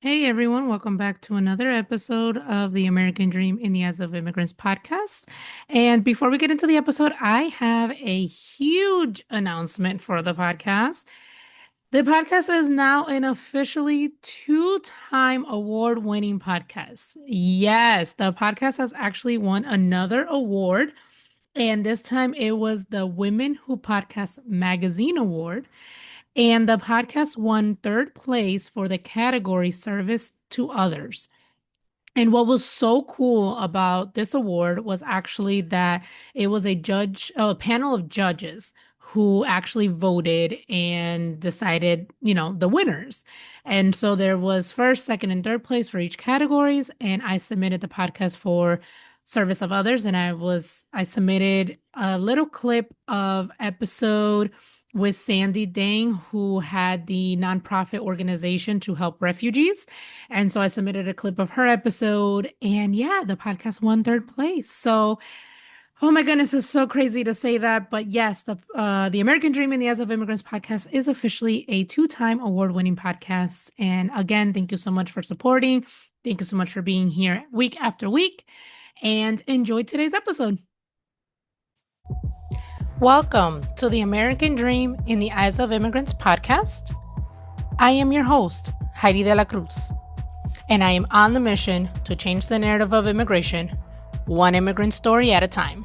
Hey everyone, welcome back to another episode of the American Dream in the Eyes of Immigrants podcast. And before we get into the episode, I have a huge announcement for the podcast. The podcast is now an officially two-time award-winning podcast. Yes, the podcast has actually won another award, and this time it was the Women Who Podcast Magazine Award. And the podcast won third place for the category Service to Others. And what was so cool about this award was actually that it was a panel of judges who actually voted and decided, the winners. And so there was first, second, and third place for each categories. And I submitted the podcast for Service of Others. And I submitted a little clip of episode with Sandy Dang, who had the nonprofit organization to help refugees. And so I submitted a clip of her episode, and yeah, the podcast won third place. So, oh my goodness, it's so crazy to say that, but yes, the American Dream in the Eyes of Immigrants podcast is officially a two-time award-winning podcast. And again, thank you so much for supporting. Thank you so much for being here week after week, and enjoy today's episode. Welcome to the American Dream in the Eyes of Immigrants podcast. I am your host, Heidy De La Cruz, and I am on the mission to change the narrative of immigration, one immigrant story at a time.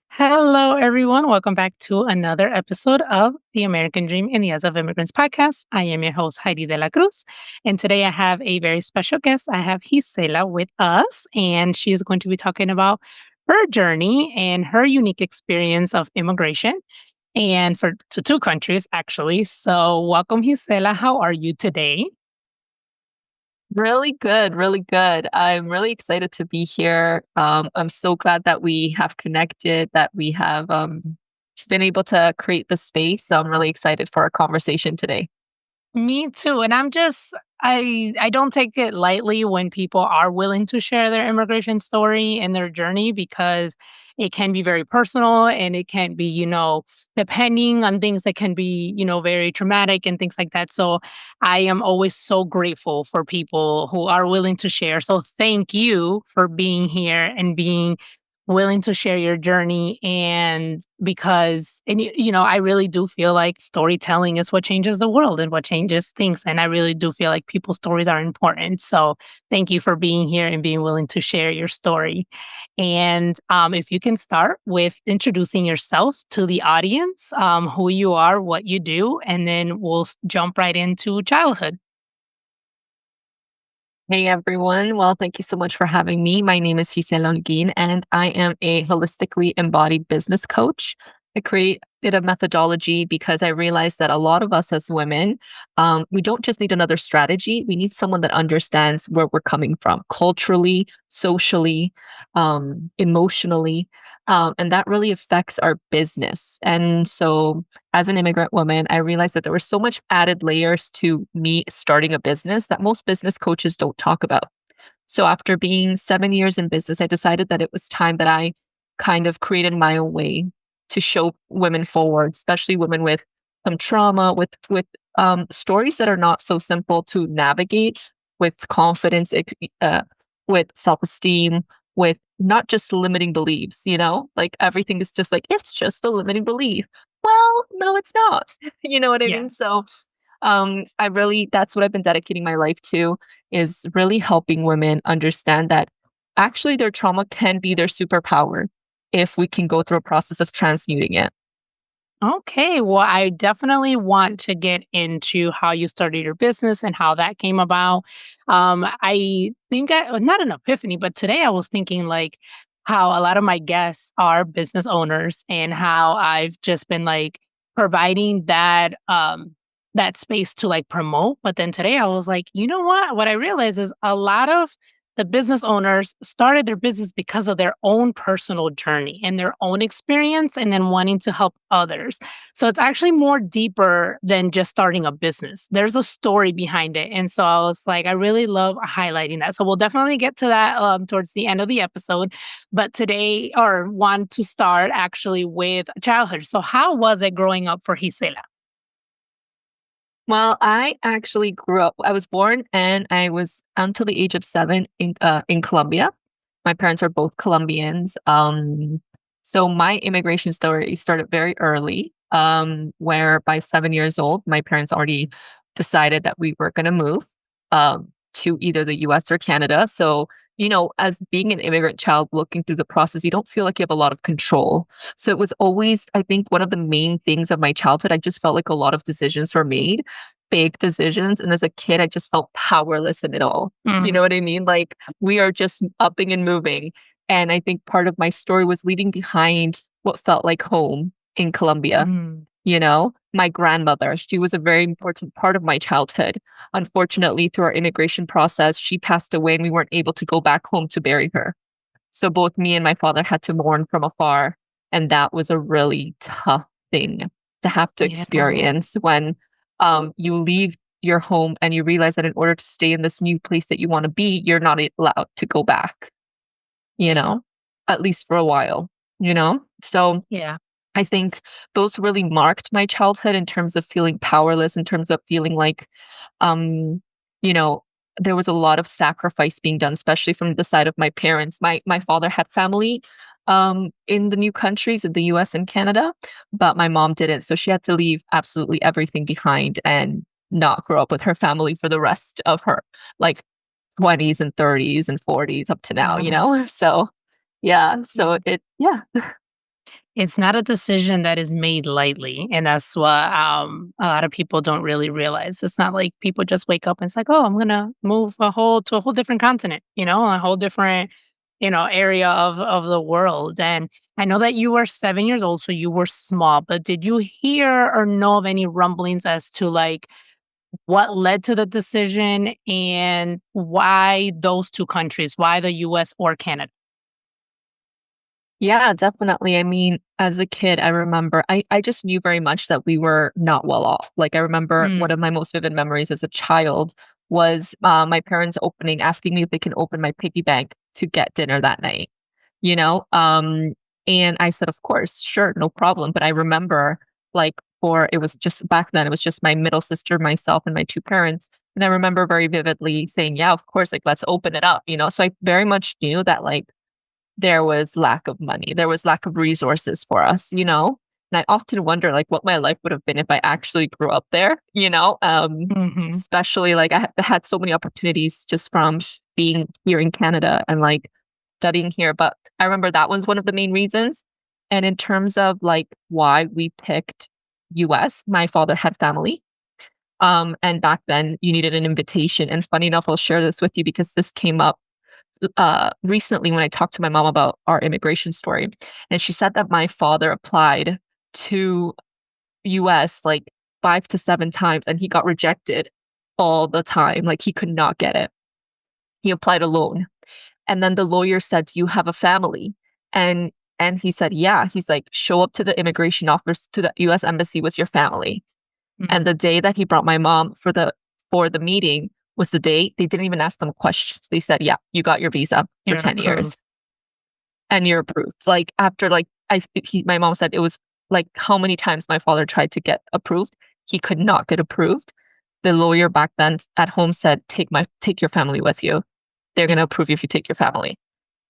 Hello, everyone. Welcome back to another episode of the American Dream in the Eyes of Immigrants podcast. I am your host, Heidy De La Cruz, and today I have a very special guest. I have Gicela with us, and she is going to be talking about her journey and her unique experience of immigration and to two countries, actually. So welcome, Gicela. How are you today? Really good, really good. I'm really excited to be here. I'm so glad that we have connected, that we have been able to create the space. So I'm really excited for our conversation today. Me too. And I don't take it lightly when people are willing to share their immigration story and their journey, because it can be very personal and it can be, depending on things that can be, very traumatic and things like that. So I am always so grateful for people who are willing to share. So thank you for being here and being willing to share your journey. And because I really do feel like storytelling is what changes the world and what changes things, and I really do feel like people's stories are important. So thank you for being here and being willing to share your story. And if you can start with introducing yourself to the audience, who you are, what you do, and then we'll jump right into childhood. Hey everyone. Well, thank you so much for having me. My name is Gicela Holguin, and I am a holistically embodied business coach. I created a methodology because I realized that a lot of us as women, we don't just need another strategy. We need someone that understands where we're coming from culturally, socially, emotionally. And that really affects our business. And so as an immigrant woman, I realized that there were so much added layers to me starting a business that most business coaches don't talk about. So after being 7 years in business, I decided that it was time that I kind of created my own way to show women forward, especially women with some trauma, with stories that are not so simple to navigate, with confidence, with self-esteem, with not just limiting beliefs, like everything is just like, it's just a limiting belief. Well, no, it's not. You know what I Yeah. mean? So that's what I've been dedicating my life to, is really helping women understand that actually their trauma can be their superpower if we can go through a process of transmuting it. Okay, well, I definitely want to get into how you started your business and how that came about. I think not an epiphany, but today I was thinking like how a lot of my guests are business owners and how I've just been like providing that space to like promote. But then today I was like, you know what? What I realized is a lot of the business owners started their business because of their own personal journey and their own experience and then wanting to help others. So it's actually more deeper than just starting a business. There's a story behind it. And so I was like, I really love highlighting that. So we'll definitely get to that towards the end of the episode. But today, or want to start actually with childhood. So how was it growing up for Gisela? Well, I actually grew up, I was born and I was until the age of 7 in Colombia. My parents are both Colombians. So my immigration story started very early, where by 7 years old, my parents already decided that we were going to move to either the US or Canada. So, as being an immigrant child looking through the process, you don't feel like you have a lot of control. So it was always, I think, one of the main things of my childhood. I just felt like a lot of decisions were made, big decisions. And as a kid, I just felt powerless in it all. You know Mm, what I mean? Like we are just upping and moving. And I think part of my story was leaving behind what felt like home in Colombia. mm. My grandmother, she was a very important part of my childhood. Unfortunately, through our immigration process, she passed away and we weren't able to go back home to bury her. So both me and my father had to mourn from afar. And that was a really tough thing to have to Yeah. experience when you leave your home and you realize that in order to stay in this new place that you want to be, you're not allowed to go back, you know, at least for a while. So Yeah. I think those really marked my childhood in terms of feeling powerless, in terms of feeling like, um, you know, there was a lot of sacrifice being done, especially from the side of my parents. My father had family in the new countries, in the US and Canada, but my mom didn't. So she had to leave absolutely everything behind and not grow up with her family for the rest of her like 20s and 30s and 40s up to now. Wow. So yeah, so yeah. It's not a decision that is made lightly, and that's what, a lot of people don't really realize. It's not like people just wake up and it's like, "Oh, I'm gonna move to a whole different continent," a whole different, area of the world, and I know that you were 7 years old, so you were small, but did you hear or know of any rumblings as to, like, what led to the decision and why those 2 countries? Why the US or Canada? Yeah, definitely. I mean, as a kid, I remember I just knew very much that we were not well off. Like I remember one Mm, of my most vivid memories as a child was my parents asking me if they can open my piggy bank to get dinner that night, you know? And I said, of course, sure, no problem. But I remember like it was just back then, it was just my middle sister, myself, and my two parents. And I remember very vividly saying, yeah, of course, like let's open it up. So I very much knew that like there was lack of money, there was lack of resources for us. And I often wonder like what my life would have been if I actually grew up there. mhm. Especially like I had so many opportunities just from being here in Canada and like studying here. But I remember that was one of the main reasons. And in terms of like why we picked US, my father had family. And back then you needed an invitation. And funny enough, I'll share this with you because this came up recently when I talked to my mom about our immigration story, and she said that my father applied to US like 5 to 7 times and he got rejected all the time. Like he could not get it. He applied alone. And then the lawyer said, "Do you have a family?" And and he said, "Yeah." He's like, "Show up to the immigration office to the US embassy with your family." And Mm, the day that he brought my mom for the meeting was the day they didn't even ask them questions. They said, "Yeah, you got your visa for you're 10 approved. years and you're approved." Like after like my mom said it was like how many times my father tried to get approved, he could not get approved. The lawyer back then at home said, take your family with you. They're Yeah. gonna approve you if you take your family."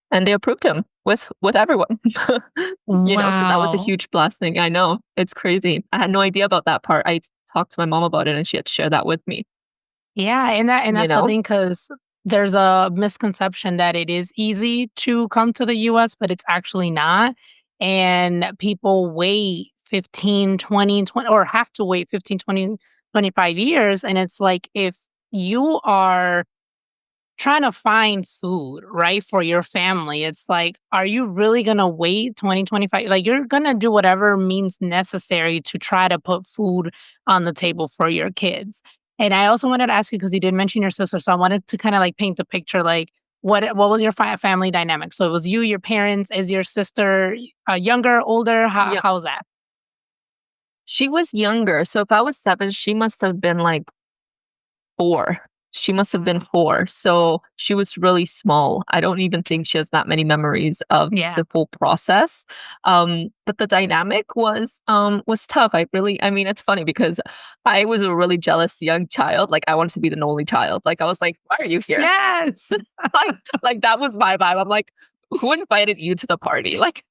And they approved him with everyone. So that was a Wow. huge blessing. I know. It's crazy. I had no idea about that part. I talked to my mom about it and she had to share that with me, Yeah, and you that's the know? thing, because there's a misconception that it is easy to come to the US, but it's actually not, and people wait 15, 20, 20, or have to wait 15, 20, 25 years, and it's like, if you are trying to find food, right, for your family. It's like, are you really gonna wait 2025? Like, you're gonna do whatever means necessary to try to put food on the table for your kids. And I also wanted to ask you, because you did mention your sister, so I wanted to kind of like paint the picture, like what was your family dynamic? So it was you, your parents. Is your sister younger, older? Yeah. How's that? She was younger. So if I was 7, she must have been like 4. she must have been 4. So she was really small. I don't even think she has that many memories of Yeah. the whole process. But the dynamic was tough. I mean, it's funny because I was a really jealous young child. Like I wanted to be the only child. Like I was like, why are you here? Yes. like, like that was my vibe. I'm like, who invited you to the party? Like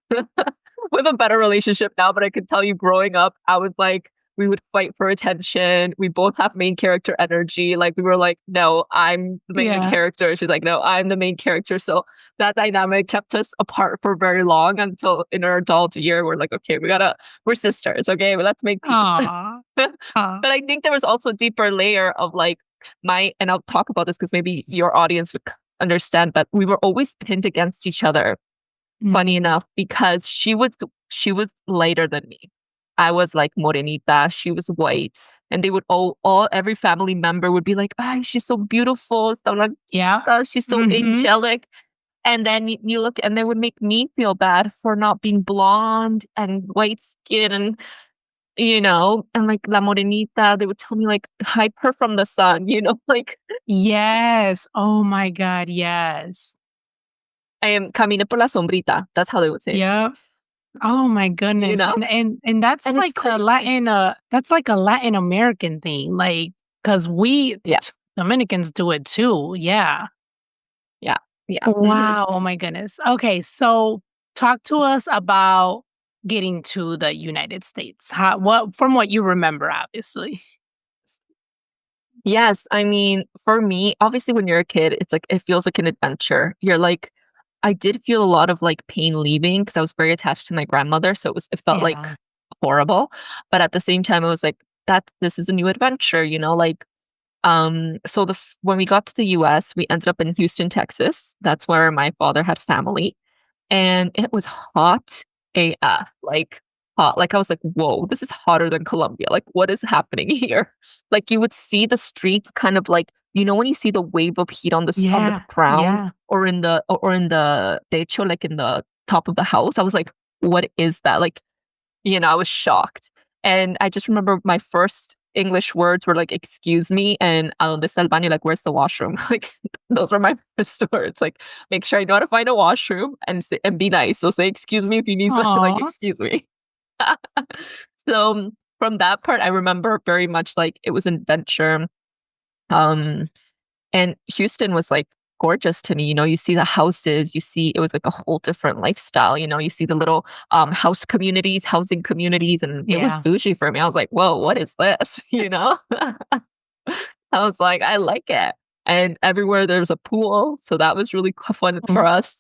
we have a better relationship now, but I can tell you growing up, I was like, we would fight for attention. We both have main character energy. Like we were like, no, I'm the main Yeah. character. She's like, no, I'm the main character. So that dynamic kept us apart for very long until in our adult year, we're like, okay, we're sisters. Okay, well, let's make peace. Aw. But Aw. I think there was also a deeper layer of like and I'll talk about this because maybe your audience would understand, but we were always pinned against each other, funny Mm. enough, because she was lighter than me. I was like morenita, she was white. And they would every family member would be like, ah, she's so beautiful. So like, Yeah. she's so Mm-hmm. angelic. And then you look and they would make me feel bad for not being blonde and white skin and and like la morenita, they would tell me like hide her from the sun, like Yes. Oh my God. Yes. I am camine por la sombrita. That's how they would say it to me, Yep. Oh my you goodness. know? And that's And it's like a crazy. Latin that's like a Latin American thing. Like, cause Yeah. Dominicans do it too. Yeah. Yeah. Yeah. Wow. Oh my goodness. Okay. So talk to us about getting to the United States. From what you remember, obviously. Yes, I mean, for me, obviously when you're a kid, it's like it feels like an adventure. You're like I did feel a lot of like pain leaving because I was very attached to my grandmother, so it felt like Yeah. horrible, but at the same time I was like this is a new adventure, like so when we got to the US, we ended up in Houston, Texas. That's where my father had family. And it was hot AF, like hot. Like I was like, whoa, this is hotter than Colombia. Like, what is happening here? Like you would see the streets kind of like, when you see the wave of heat on the Yeah. ground Yeah. or in the techo, like in the top of the house. I was like, what is that? Like, I was shocked. And I just remember my first English words were like, excuse me, and donde está el baño? Like, where's the washroom? Like, those were my first words. Like, make sure I know how to find a washroom and be nice. So say, excuse me if you need something, like, Aw. excuse me. So from that part, I remember very much like it was an adventure. Um, and Houston was like gorgeous to me. You see the houses, it was like a whole different lifestyle. You see the little housing communities, and it was Yeah. bougie for me. I was like, whoa, what is this? I was like, I like it. And everywhere there's a pool. So that was really fun for Mm. us.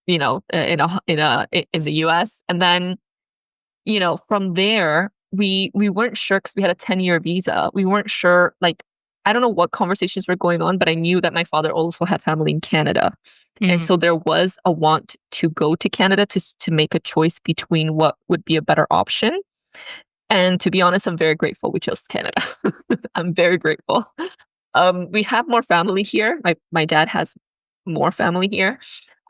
In the US. And then from there, we weren't sure because we had a 10-year visa. We weren't sure, like, I don't know what conversations were going on, but I knew that my father also had family in Canada. And Mm. so there was a want to go to Canada to make a choice between what would be a better option. And to be honest, I'm very grateful we chose Canada. I'm very grateful. We have more family here. My dad has more family here.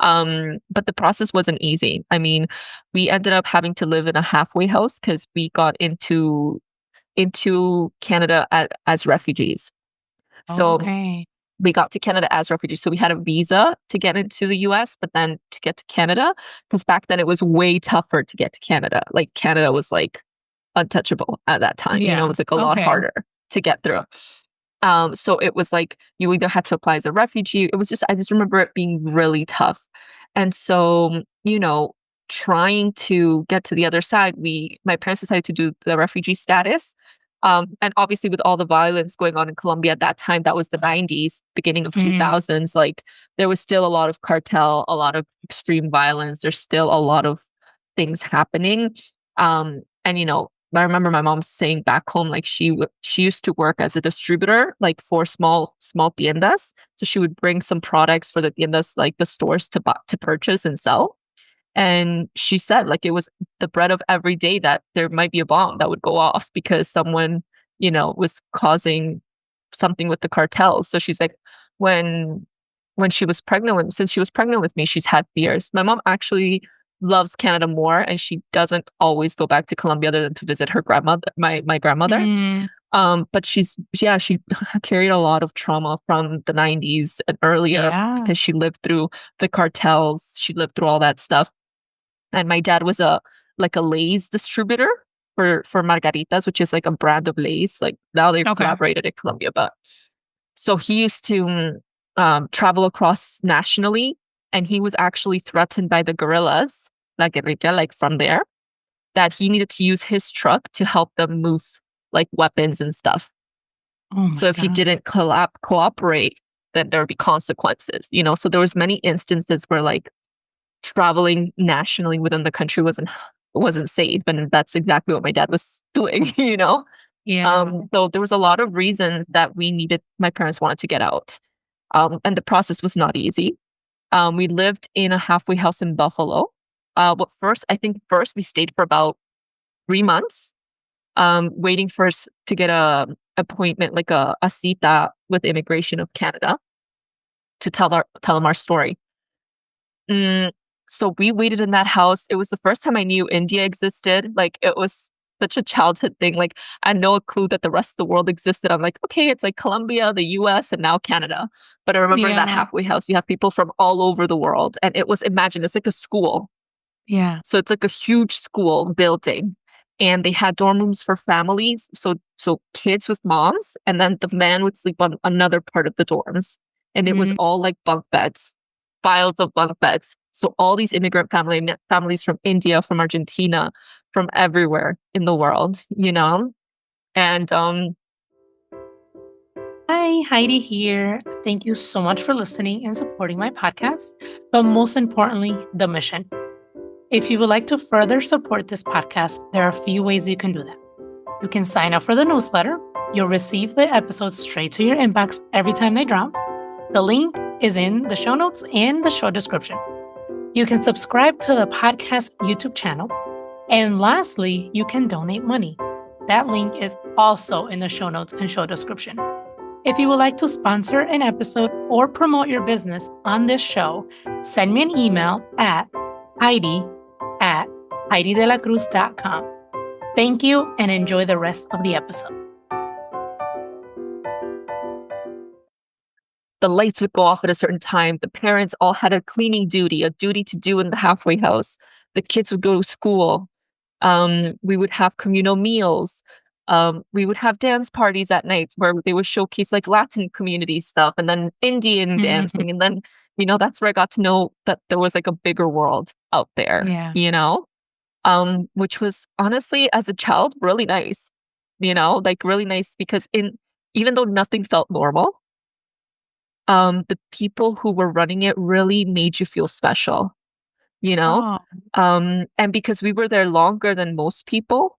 But the process wasn't easy. I mean, we ended up having to live in a halfway house because we got into Canada as refugees. So Okay. we got to Canada as refugees. So we had a visa to get into the US, but then to get to Canada, because back then it was way tougher to get to Canada. Like Canada was like untouchable at that time. It Yeah. was like a lot Okay. harder to get through. So it was like you either had to apply as a refugee. I just remember it being really tough. And so, trying to get to the other side, my parents decided to do the refugee status. And obviously with all the violence going on in Colombia at that time, that was the 90s, beginning of Mm. 2000s, like there was still a lot of cartel, a lot of extreme violence. There's still a lot of things happening. And I remember my mom saying back home, like she used to work as a distributor, like for small tiendas. So she would bring some products for the tiendas, like the stores to purchase and sell. And she said, like, it was the bread of every day that there might be a bomb that would go off because someone, was causing something with the cartels. So she's like, when since she was pregnant with me, she's had fears. My mom actually loves Canada more, and she doesn't always go back to Colombia other than to visit her grandmother, my grandmother. Mm. But she carried a lot of trauma from the 90s and earlier Yeah. because she lived through the cartels. She lived through all that stuff. And my dad was a Lay's distributor for Margaritas, which is like a brand of Lay's. Like now they've Okay. collaborated in Colombia, but so he used to travel across nationally, and he was actually threatened by the guerrillas, La Guerrilla, like from there, that he needed to use his truck to help them move like weapons and stuff. Oh So my if he gosh. didn't cooperate, then there would be consequences, you know? So there was many instances where like traveling nationally within the country wasn't safe. And that's exactly what my dad was doing, you know? Yeah. So there was a lot of reasons that my parents wanted to get out. And the process was not easy. We lived in a halfway house in Buffalo. But I think first we stayed for about 3 months, waiting for us to get a appointment, like a cita with Immigration of Canada to tell them our story. Mm, so we waited in that house. It was the first time I knew India existed. Like it was such a childhood thing. Like I had no clue that the rest of the world existed. I'm like, okay, it's like Colombia, the US, and now Canada. But I remember in that Yeah. halfway house, you have people from all over the world. And imagine, it's like a school. Yeah. So it's like a huge school building. And they had dorm rooms for families. So kids with moms, and then the man would sleep on another part of the dorms. And it was Mm. all like bunk beds, piles of bunk beds. So all these immigrant families from India, from Argentina, from everywhere in the world, you know? And Hi, Heidi here. Thank you so much for listening and supporting my podcast, but most importantly, the mission. If you would like to further support this podcast, there are a few ways you can do that. You can sign up for the newsletter. You'll receive the episodes straight to your inbox every time they drop. The link is in the show notes and the show description. You can subscribe to the podcast YouTube channel. And lastly, you can donate money. That link is also in the show notes and show description. If you would like to sponsor an episode or promote your business on this show, send me an email at Heidi@HeidiDelacruz.com. Thank you and enjoy the rest of the episode. the lights would go off at a certain time. The parents all had a cleaning duty, a duty to do in the halfway house. The kids would go to school. We would have communal meals. We would have dance parties at night where they would showcase like Latin community stuff and then Indian Mhm. dancing. And then, that's where I got to know that there was like a bigger world out there, Yeah. which was honestly, as a child, really nice, like really nice because even though nothing felt normal, the people who were running it really made you feel special, you know? Oh, And because we were there longer than most people,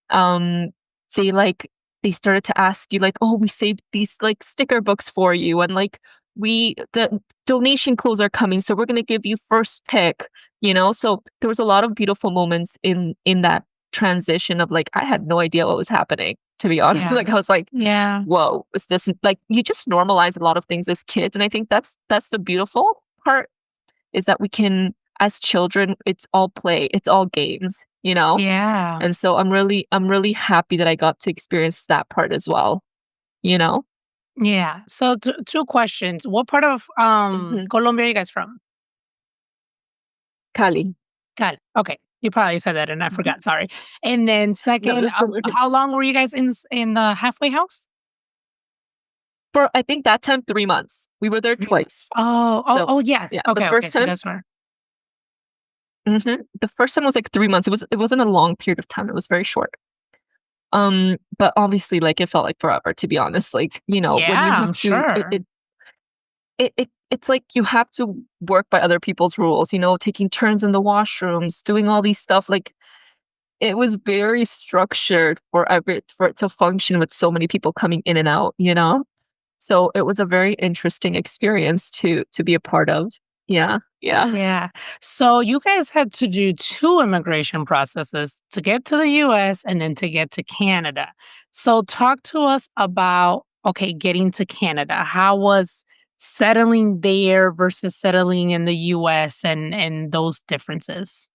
um, they like they started to ask you like, oh, we saved these like sticker books for you, and like the donation clothes are coming, so we're gonna give you first pick, So there was a lot of beautiful moments in that transition of like I had no idea what was happening, to be honest. yeah. Like I was like, Yeah. whoa, is this like you just normalize a lot of things as kids, and I think that's the beautiful part is that we can, as children, it's all play, it's all games. Yeah. And so I'm really happy that I got to experience that part as well, you know? Yeah. So two questions. What part of Mhm. Colombia are you guys from? Cali. Got it. Okay. You probably said that and I Mhm. forgot. Sorry. And then No, second, that's okay. how long were you guys in the halfway house? For I think that time 3 months. We were there 3 months. twice. Oh, So yes. yeah, Okay, okay. So you guys were. the first time was like 3 months. It wasn't a long period of time. It was very short. But obviously, like it felt like forever, to be honest. Like, when you Yeah, have I'm to sure. it's like you have to work by other people's rules, taking turns in the washrooms, doing all these stuff. Like it was very structured for it to function with so many people coming in and out. So it was a very interesting experience to be a part of. Yeah. Yeah. Yeah. So you guys had to do two immigration processes to get to the US and then to get to Canada. So talk to us about, okay, getting to Canada. How was settling there versus settling in the US and those differences?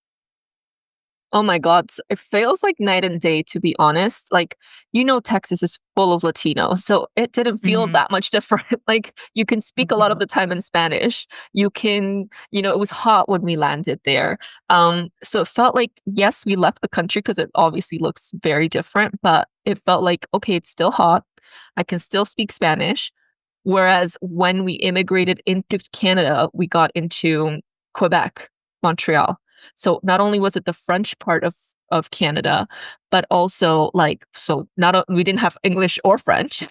Oh my God. It feels like night and day, to be honest. Like, Texas is full of Latinos. So it didn't feel Mhm. that much different. Like, you can speak a lot of Mhm. the time in Spanish. It was hot when we landed there. So it felt like, yes, we left the country because it obviously looks very different, but it felt like, okay, it's still hot. I can still speak Spanish. Whereas when we immigrated into Canada, we got into Quebec, Montreal. So not only was it the French part of Canada, but also we didn't have English or French,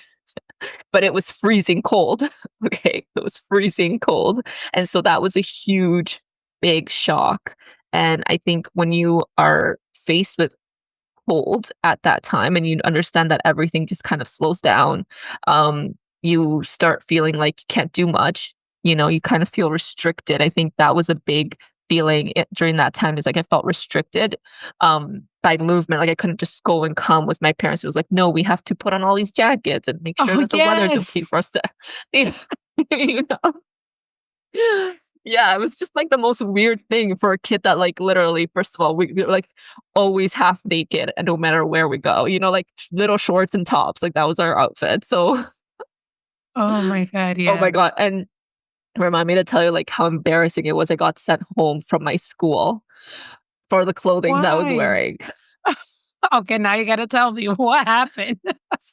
but it was freezing cold. Okay, it was freezing cold, and so that was a huge, big shock. And I think when you are faced with cold at that time and you understand that everything just kind of slows down, you start feeling like you can't do much. You kind of feel restricted. I think that was a big feeling during that time, is like I felt restricted by movement. Like I couldn't just go and come with my parents. It was like, no, we have to put on all these jackets and make sure Oh, that the weather's okay yes. for us to, you know. Yeah, it was just like the most weird thing for a kid that like literally, first of all, we were like always half naked and no matter where we go, like little shorts and tops, like that was our outfit. So, Oh my God, oh my yes. God. And remind me to tell you like how embarrassing it was. I got sent home from my school for the clothing that I was Why? wearing. Okay, now you gotta tell me what happened.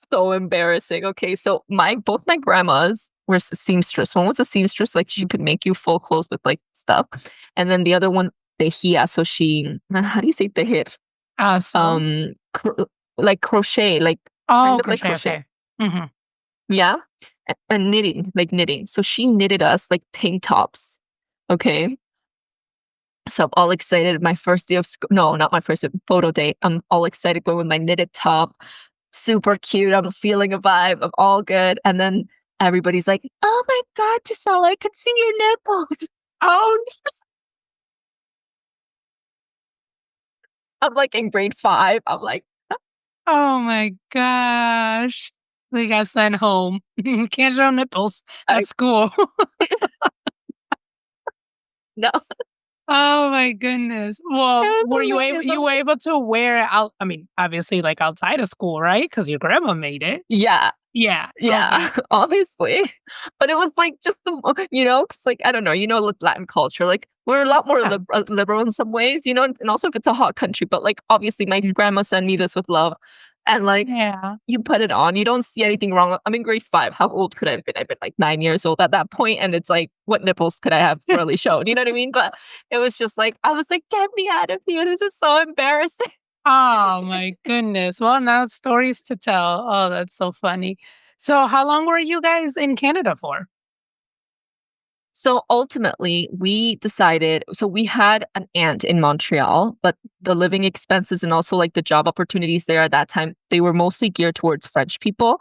So embarrassing. Okay, so both my grandmas were seamstress. One was a seamstress, like she could make you full clothes with like stuff, and then the other one tejía. So she, how do you say tejer? So? Like crochet, like kind Oh, of like crochet, crochet. okay. Mhm. Yeah, and knitting, like knitting. So she knitted us like tank tops. Okay, so I'm all excited. My first day of school, no, not my first day, photo day. I'm all excited going with my knitted top. Super cute. I'm feeling a vibe. I'm all good. And then everybody's like, oh my God, Gisela, I could see your nipples. Oh, I'm like in grade 5. I'm like, oh my gosh. We got sent home. Can't show nipples I at school. no. Oh my goodness. It Well, was were hilarious. you I'm were like, able to wear it out? I mean, obviously, like outside of school, right? Because your grandma made it. yeah. Yeah. Yeah, Okay. obviously. But it was like just because like I don't know, with Latin culture, like we're a lot more Yeah. liberal in some ways, and also if it's a hot country. But like obviously, my Mm. grandma sent me this with love, and like Yeah. you put it on, you don't see anything wrong. I'm in grade 5. How old could I have been? I've been like 9 years old at that point, and it's like, what nipples could I have really shown? You know what I mean? But it was just like I was like, get me out of here. This is so embarrassing. Oh my goodness. Well, now stories to tell. Oh, that's so funny. So, how long were you guys in Canada for? So ultimately, we had an aunt in Montreal, but the living expenses and also like the job opportunities there at that time, they were mostly geared towards French people.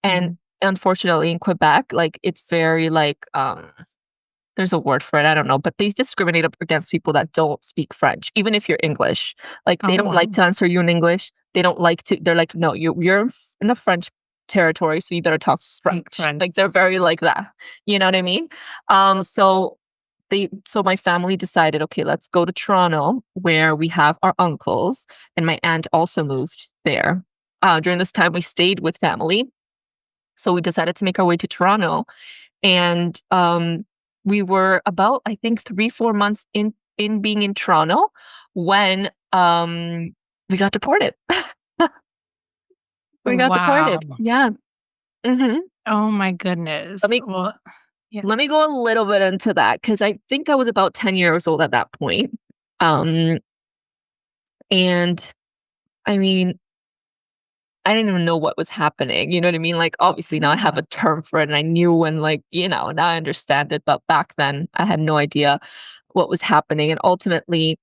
And Mhm. unfortunately in Quebec, like it's very like there's a word for it, I don't know, but they discriminate against people that don't speak French, even if you're English. Like they Oh, don't like wow. to answer you in English. They don't like to, they're like, no, you're in a French territory, so you better talk Speak French. French. Like they're very like that. You know what I mean? So my family decided, okay, let's go to Toronto where we have our uncles, and my aunt also moved there. During this time, we stayed with family. So we decided to make our way to Toronto, and we were about, I think, 3-4 months in being in Toronto when we got deported. We got Wow. deported. Yeah. hmm Oh my Let goodness. me Well, yeah. let me go a little bit into that because I think I was about 10 years old at that point. Um, and I mean, I didn't even know what was happening. You know what I mean? Like, obviously now I have Yeah. a term for it and I knew when, like, now I understand it. But back then I had no idea what was happening. And ultimately,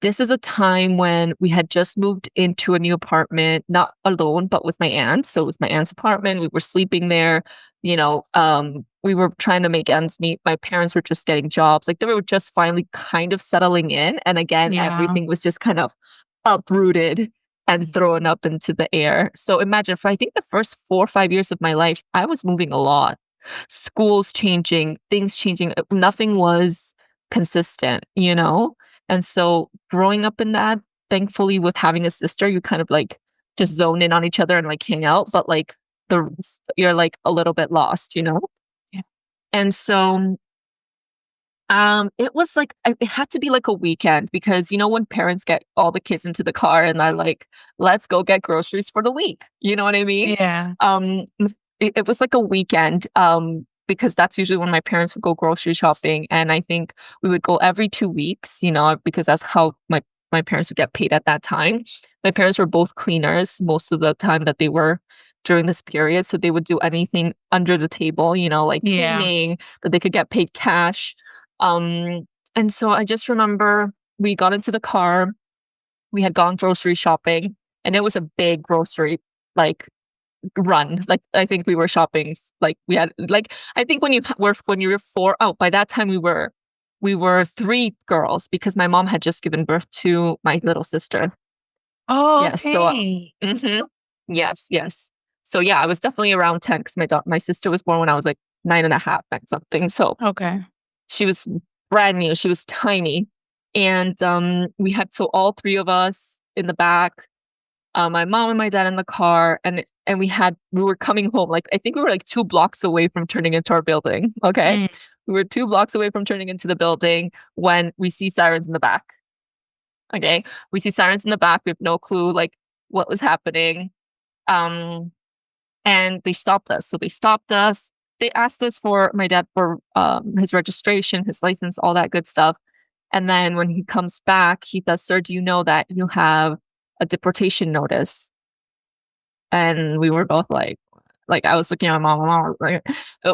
this is a time when we had just moved into a new apartment, not alone, but with my aunt. So it was my aunt's apartment. We were sleeping there. We were trying to make ends meet. My parents were just getting jobs. Like they were just finally kind of settling in. And again, Yeah. everything was just kind of uprooted and thrown up into the air. So imagine for I think the first 4 or 5 years of my life, I was moving a lot. Schools changing, things changing. Nothing was consistent. And so growing up in that, thankfully with having a sister, you kind of like just zone in on each other and like hang out, but like the rest, you're like a little bit lost, you know? Yeah. And so it was like it had to be like a weekend because you know when parents get all the kids into the car and they're like, "Let's go get groceries for the week." You know what I mean? Yeah. Um, it was like a weekend because that's usually when my parents would go grocery shopping, and I think we would go every 2 weeks. You know, because that's how my parents would get paid at that time. My parents were both cleaners most of the time that they were during this period, so they would do anything under the table. You know, like Yeah. cleaning that they could get paid cash. Um, and so I just remember we got into the car, we had gone grocery shopping, and it was a big grocery like run. Like I think we were shopping like we had like I think when you were four, oh, by that time we were three girls because my mom had just given birth to my little sister. Oh, Yes, so okay. mhm. Yes, yes. So yeah, I was definitely around 10 because my sister was born when I was like 9.5 and something. So Okay. she was brand new, she was tiny, and, we had so all 3 of us in the back, my mom and my dad in the car, and we were coming home, like, I think we were, like, 2 blocks away from turning into our building, okay? Mm. We were 2 blocks away from turning into the building when we see sirens in the back, okay? We see sirens in the back, we have no clue, like, what was happening, um and they stopped us. So they stopped us. They asked us for my dad for his registration, his license, all that good stuff. And then when he comes back, he does, "Sir, do you know that you have a deportation notice?" And we were both like I was looking at my mom was like,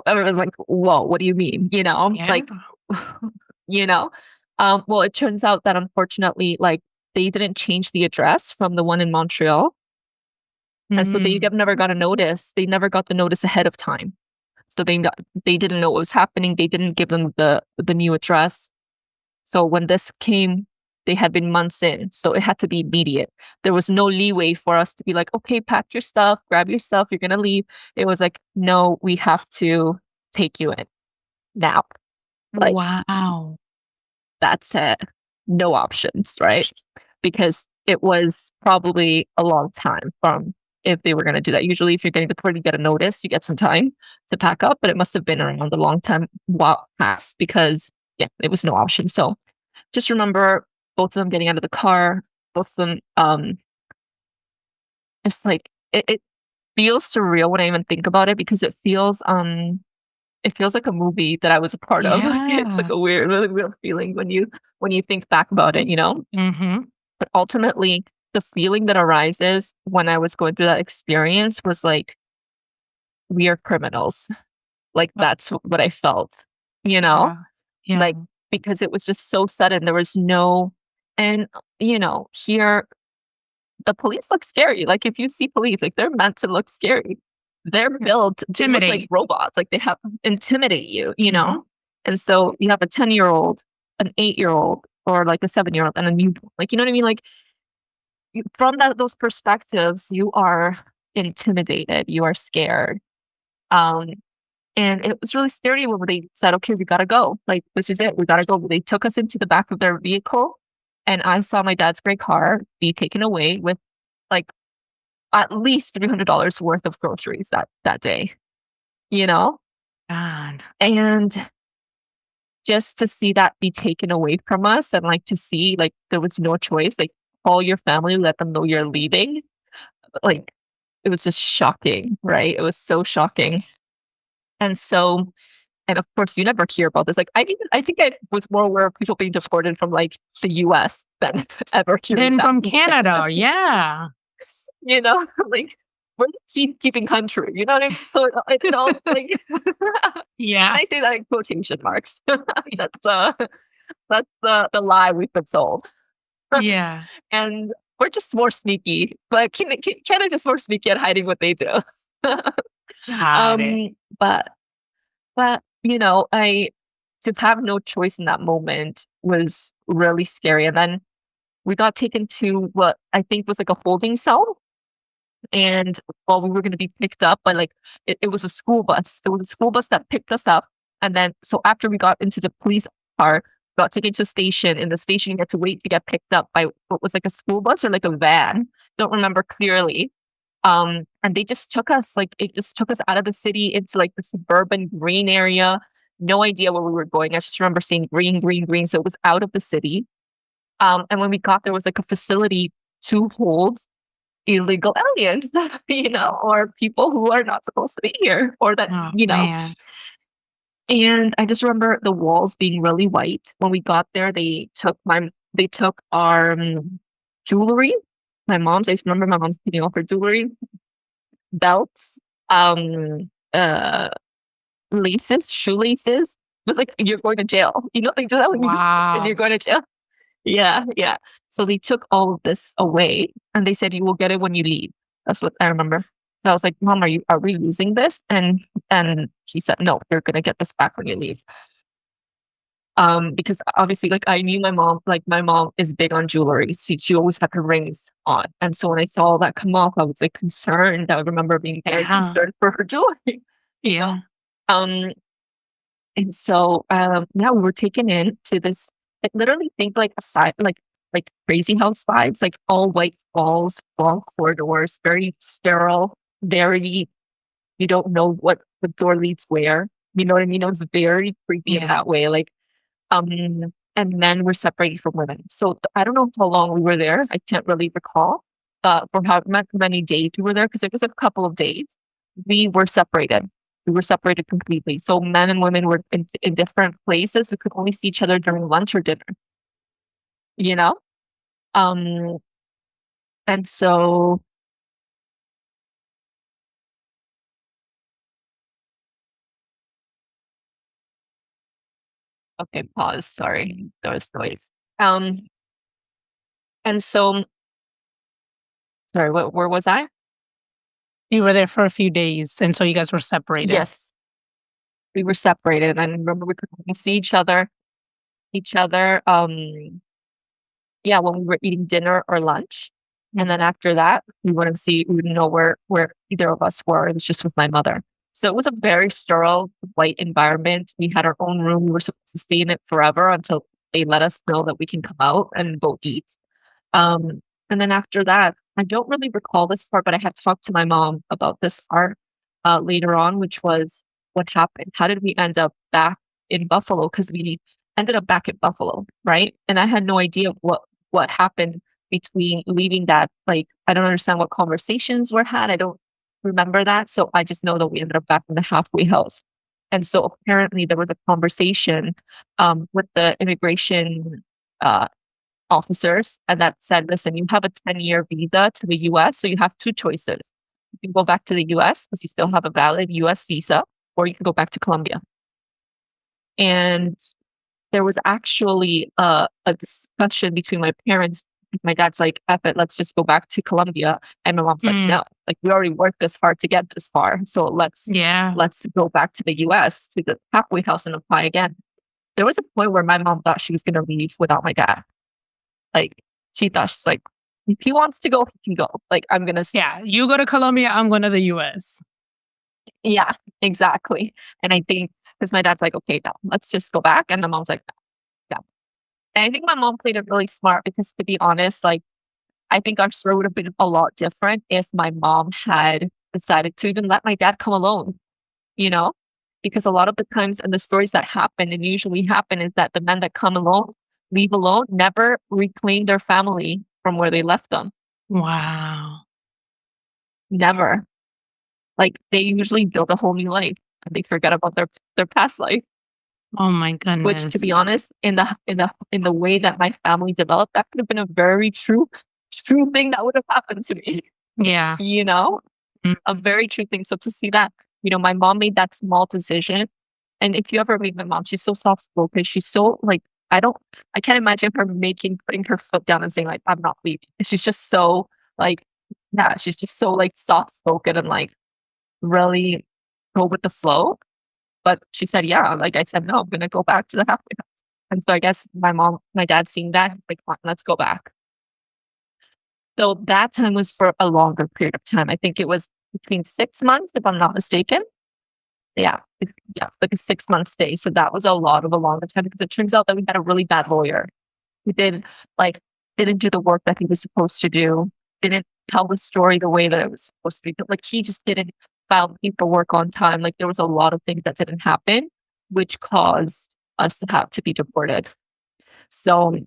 everyone was like, "Whoa, what do you mean?" You know, Yeah. like, you know. Well, it turns out that unfortunately, like they didn't change the address from the one in Montreal, and so Mm. never got a notice. They never got the notice ahead of time. So they didn't know what was happening. They didn't give them the new address. So when this came, they had been months in. So it had to be immediate. There was no leeway for us to be like, okay, pack your stuff, grab your stuff, you're gonna leave. It was like, no, we have to take you in now. Like Wow. that's it. No options, right? Because it was probably a long time from if they were going to do that. Usually, if you're getting deported, you get a notice, you get some time to pack up, but it must have been around a long time while past because, yeah, it was no option. So just remember both of them getting out of the car, both of them, just like it feels surreal when I even think about it because it feels like a movie that I was a part of. It's like Yeah. a weird, really weird feeling when you think back about it, you know? Mhm. But ultimately, the feeling that arises when I was going through that experience was like, we are criminals. Like Oh, that's what I felt, you know? yeah. Yeah. Like because it was just so sudden. There was no and you know, here the police look scary. Like if you see police, like they're meant to look scary. They're built, they look like Intimidate. robots, like they have intimidate you, you Mhm. know? And so you have a 10-year-old, an 8-year-old, or like a 7-year-old and a newborn. Like, you know what I mean? Like from those perspectives, you are intimidated, you are scared. Um, and it was really scary when they said, okay, we gotta go. Like, this is it, we gotta go. They took us into the back of their vehicle, and I saw my dad's gray car be taken away with like at least $300 worth of groceries that day, you know? God. And just to see that be taken away from us and like to see like there was no choice, like call your family, let them know you're leaving. Like it was just shocking, right? It was so shocking. And so, and of course, you never hear about this. Like, I think I was more aware of people being deported from like the US than ever hearing Then that. from Canada. Yeah. You know, like, we're the peacekeeping country. You know what I mean? So, it all, like, and Yeah. I say that in quotation marks. That's the lie we've been sold. Yeah. And we're just more sneaky. But Canada's just more sneaky at hiding what they do. Got it. um, but you know, I to have no choice in that moment was really scary. And then we got taken to what I think was like a holding cell. And while we were going to be picked up by like it was a school bus. It was a school bus that picked us up. And then so after we got into the police car, got taken to a station. In the station, you had to wait to get picked up by what was like a school bus or like a van. Don't remember clearly. And they just took us, like, it just took us out of the city into like the suburban green area. No idea where we were going. I just remember seeing green, green, green. So it was out of the city. And when we got there was like a facility to hold illegal aliens, or people who are not supposed to be here, or that, Oh, man. And I just remember the walls being really white. When we got there, they took our jewelry. I just remember my mom's taking off her jewelry, belts, uh, laces, shoelaces. It was like, you're going to jail. They do that when you're Wow. going to jail. Yeah, yeah. So they took all of this away and they said, you will get it when you leave. That's what I remember. So I was like, Mom, are we losing this? And he said, no, you're gonna get this back when you leave. Because obviously, like, I knew my mom is big on jewelry. She always had her rings on. And so when I saw that come off, I was like concerned. I remember being very Yeah. concerned for her jewelry. you know? Yeah. Um, and so yeah, we were taken in to this, like, literally think like a side, like crazy house vibes, like all white walls, long corridors, very sterile, very, you don't know what the door leads where. You know what I mean? It was very creepy in Yeah. that way. Like, and men were separated from women. So I don't know how long we were there. I can't really recall for how many days we were there, because it was a couple of days. We were separated. We were separated completely. So men and women were in different places. We could only see each other during lunch or dinner. You know? Um, and so okay, pause. Sorry, there was noise. Um, and so sorry, where was I? You were there for a few days, and so you guys were separated. Yes, we were separated. And I remember we could only see each other, yeah, when we were eating dinner or lunch. And then after that, we wouldn't know where either of us were. It was just with my mother. So it was a very sterile, white environment. We had our own room. We were supposed to stay in it forever until they let us know that we can come out and go eat. Um, and then after that, I don't really recall this part, but I had talked to my mom about this part later on, which was what happened. How did we end up back in Buffalo? Because we ended up back in Buffalo, right? And I had no idea what happened between leaving that. Like, I don't understand what conversations were had. I don't remember that. So I just know that we ended up back in the halfway house. And so apparently there was a conversation with the immigration uh, officers, and that said, listen, you have a 10-year visa to the US, so you have two choices. You can go back to the US because you still have a valid US visa, or you can go back to Colombia. And there was actually a discussion between my parents. My dad's like, F it, let's just go back to Colombia. And my mom's like, no, like, we already worked this hard to get this far. So let's go back to the US, to the halfway house, and apply again. There was a point where my mom thought she was going to leave without my dad. Like, she thought, she's like, if he wants to go, he can go. Like, I'm going to. Yeah. You go to Colombia, I'm going to the US. Yeah, exactly. And I think, because my dad's like, okay, no, let's just go back. And my mom's like, no. And I think my mom played it really smart because, to be honest, like, I think our story would have been a lot different if my mom had decided to even let my dad come alone, you know? Because a lot of the times, and the stories that happen and usually happen, is that the men that come alone, leave alone, never reclaim their family from where they left them. Wow. Never. Like, they usually build a whole new life and they forget about their past life. Oh my goodness. Which, to be honest, in the way that my family developed, that could have been a very true thing that would have happened to me. Yeah. You know, a very true thing. So to see that, my mom made that small decision. And if you ever meet my mom, she's so soft spoken. She's so, like, I can't imagine her putting her foot down and saying, like, I'm not leaving. She's just so, like, yeah, she's just so, like, soft spoken and, like, really go with the flow. But she said, yeah, like I said, no, I'm going to go back to the halfway house. And so I guess my dad seeing that, like, come on, let's go back. So that time was for a longer period of time. I think it was between 6 months, if I'm not mistaken. Yeah. Yeah. Like a 6 month stay. So that was a lot of a long time because it turns out that we had a really bad lawyer who like didn't do the work that he was supposed to do, didn't tell the story the way that it was supposed to be. Like he just didn't file paperwork on time. Like there was a lot of things that didn't happen, which caused us to have to be deported. So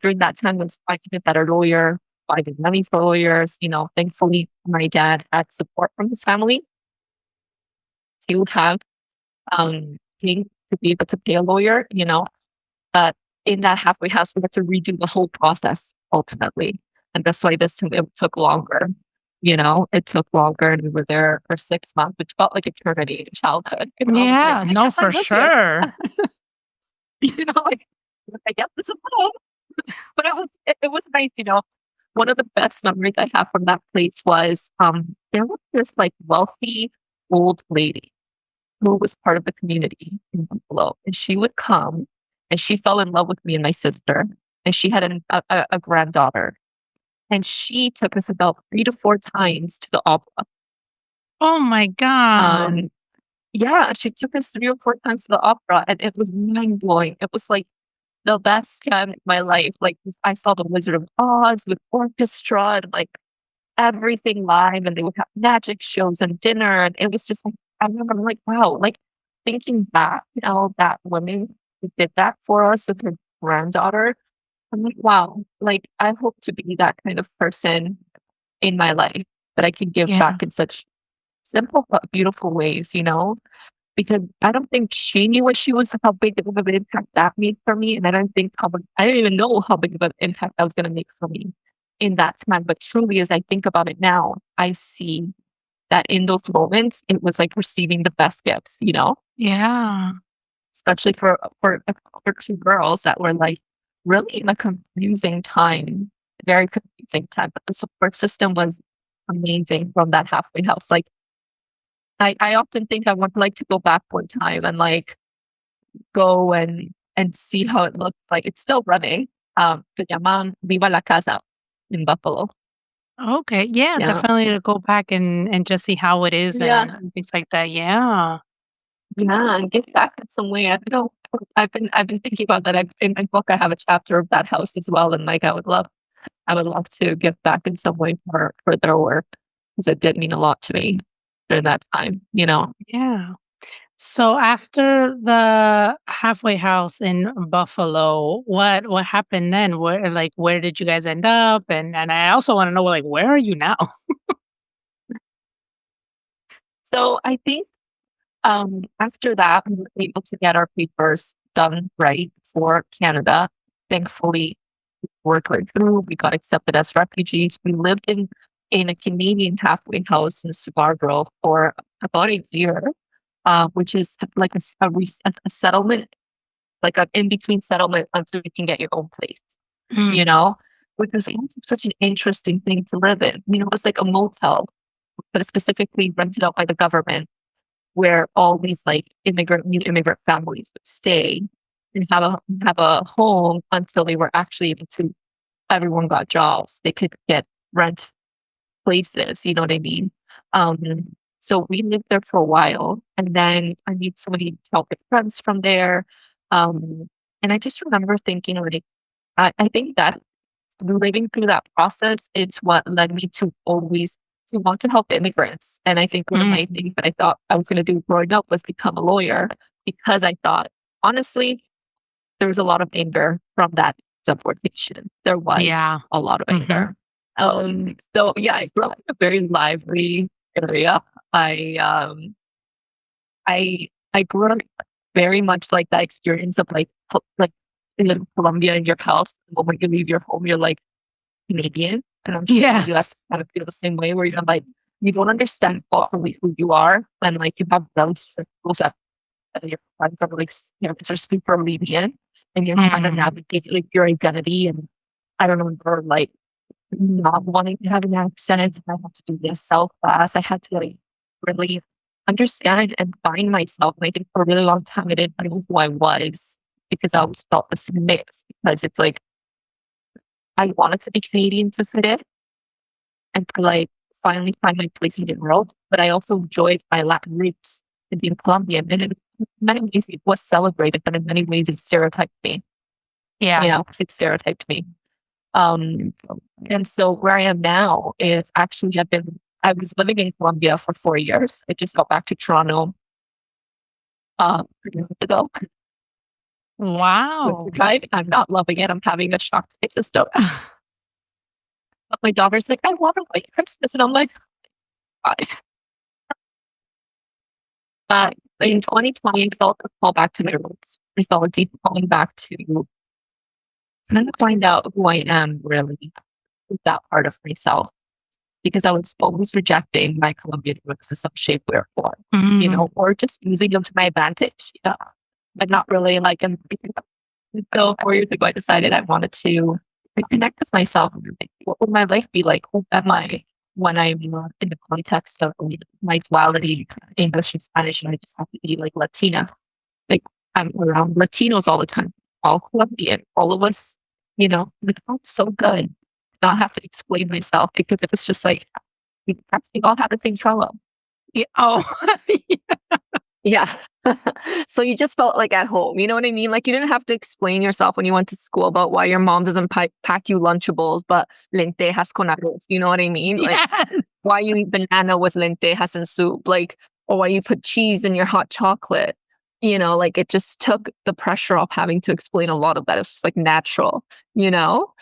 during that time was finding a better lawyer, finding money for lawyers. Thankfully my dad had support from his family to have paying to be able to pay a lawyer. But in that halfway house, we had to redo the whole process ultimately. And that's why it took longer. It took longer and we were there for 6 months, which felt like eternity in childhood. I was like, Yeah, I no, guess I for live here. sure. Like, I guess this is home. But it was nice. One of the best memories I have from that place was there was this like wealthy old lady who was part of the community in Buffalo. And she would come and she fell in love with me and my sister. And she had a granddaughter. And she took us about 3 to 4 times to the opera. Oh my God. Um, yeah, she took us 3 or 4 times to the opera, and it was mind blowing. It was like the best time of my life. Like I saw the Wizard of Oz with orchestra and like everything live, and they would have magic shows and dinner. And it was just like, I remember, I'm like, wow, like thinking back, that woman who did that for us with her granddaughter. I'm like, wow, like I hope to be that kind of person in my life that I can give Yeah. back in such simple but beautiful ways. Because I don't think she knew what she was, how big of an impact that made for me. And I didn't even know how big of an impact that was going to make for me in that time. But truly, as I think about it now, I see that in those moments, it was like receiving the best gifts, Yeah. especially for two girls that were like really in a confusing time, very confusing time. But the support system was amazing from that halfway house. Like I often think I would like to go back one time and like go and see how it looks like. It's still running. Se llaman Viva la Casa in Buffalo. Okay. Yeah, Yeah. definitely to go back and just see how it is Yeah. and things like that. Yeah. Yeah. And get back in some way. I don't know. I've been thinking about that. In my book I have a chapter of that house as well. And like I would love to give back in some way for their work because it did mean a lot to me during that time. Yeah. So after the halfway house in Buffalo, what happened then? Where did you guys end up? And I also want to know like where are you now? So I think after that, we were able to get our papers done right for Canada. Thankfully, worked right through. We got accepted as refugees. We lived in a Canadian halfway house in Scarborough for about a year, which is like a settlement, like an in between settlement until you can get your own place. You Mm. know, which was such an interesting thing to live in. It was like a motel, but specifically rented out by the government where all these like new immigrant families would stay and have a home until they were actually able to. Everyone got jobs. They could get rent places. You know what I mean? Um, so we lived there for a while, and then I made so many childhood friends from there. Um, and I just remember thinking, like, I think that living through that process, it's what led me to always to want to help immigrants. And I think one of my Mm. things that I thought I was going to do growing up was become a lawyer because I thought, honestly, there was a lot of anger from that deportation. There was Yeah. a lot of Mhm. anger. So yeah, I grew up in a very lively area. I grew up very much like that experience of like in Colombia in your house. The moment you leave your home, you're like Canadian, and I'm sure the Yeah. US kind of feel the same way, where you're like you don't understand properly who you are, and like you have those circles that your friends are like parents are super lenient, and you're trying to Mm. navigate like your identity. And I don't remember like not wanting to have an accent. I had to do the self class. I had to like really understand and find myself. And I think for a really long time I didn't know who I was because I always felt this mix because it's like I wanted to be Canadian to fit in and to like finally find my place in the world, but I also enjoyed my Latin roots. and being Colombian. And in many ways, it was celebrated, but in many ways, it stereotyped me. Yeah. You know, it stereotyped me. Um, and so where I am now is actually I was living in Colombia for 4 years. I just got back to Toronto 3 months ago. Wow. Right? I'm not loving it. I'm having a shock to my system. But my daughter's like, I want to white Christmas. And I'm like, in 2020, I felt a call back to my roots. I felt a deep calling back to trying to find out who I am really, with that part of myself. Because I was always rejecting my Colombian roots in some shape, way, or form, you know, or just using them to my advantage, but not really like embracing them. And so 4 years ago, I decided I wanted to reconnect with myself. And think, what would my life be like? Who am I when I'm in the context of my duality, English and Spanish, and I just have to be like Latina? Like I'm around Latinos all the time, all Colombian, all of us, it felt so good not have to explain myself because it was just like we actually all have the same trauma. Yeah. Oh, Yeah. So you just felt like at home. You know what I mean? Like you didn't have to explain yourself when you went to school about why your mom doesn't pack you Lunchables, but lentejas con arroz. You know what I mean? Like why you eat banana with lentejas and soup, like, or why you put cheese in your hot chocolate. Like it just took the pressure off having to explain a lot of that. It's just like natural, you know?